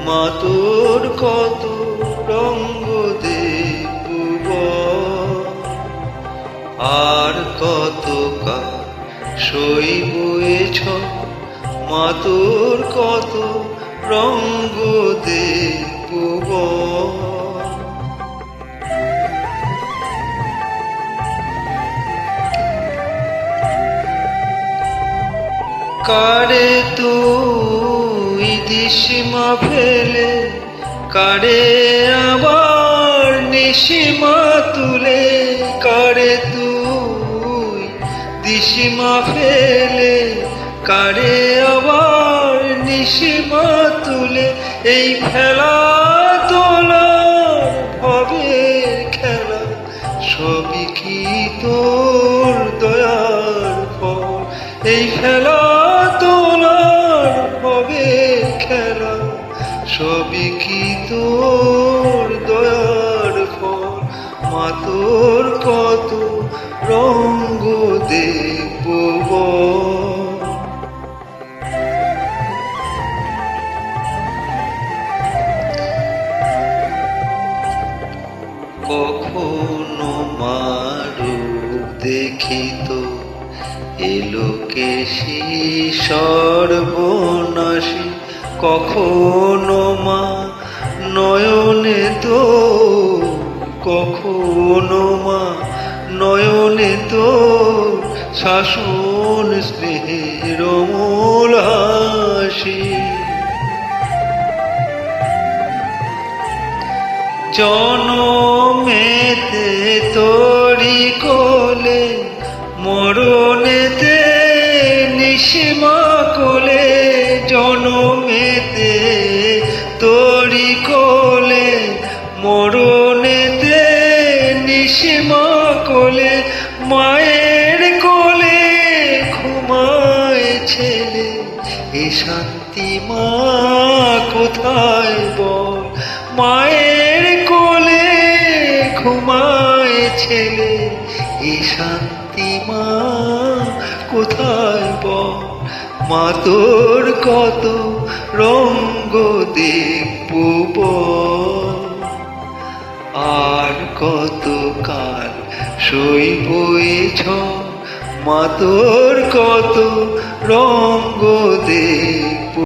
মা তোর কত রঙ্গ দেব আর কত কাল সইব এ ঝড়, মা তোর কত রঙ্গ দেব। কারে তুই দিশিমা ফেলে, কারে আবার নিশিমা তুলে, কারে তুই দিশিমা ফেলে, কারে আবার নিশিমা তুলে, এই ফেলা তোলার ভবের খেলা সবই কি তোর দয়ার ফল, এই ফেলা তোলার ভবের খেলা সবই কি তোর দয়ার ফল, মা তোর কত রঙ্গ দেব। কখনো মারূপ দেখিত এলোকেশী সর্বনাশী, কখনো মা নয়নে তো, কখনো মা নয়নে তো শাসন স্নেহের অমল হাসি, জনমেতে তোরি কোলে, মরণেতে নিশিমা কোলে, জনমেতে তোরি কোলে, মরণেতে নিশিমা কোলে, মায়ের কোলে ঘুমায় ছেলে, এ শান্তি মা কোথায় বল, মায়ের কোলে ঘুমায় ছেলে, এ শান্তি মা কোথায় বল, মা তোর কত রঙ্গ দেখব আর কত কাল সইব এ ঝড়, মা তোর কত রঙ্গ দেখব।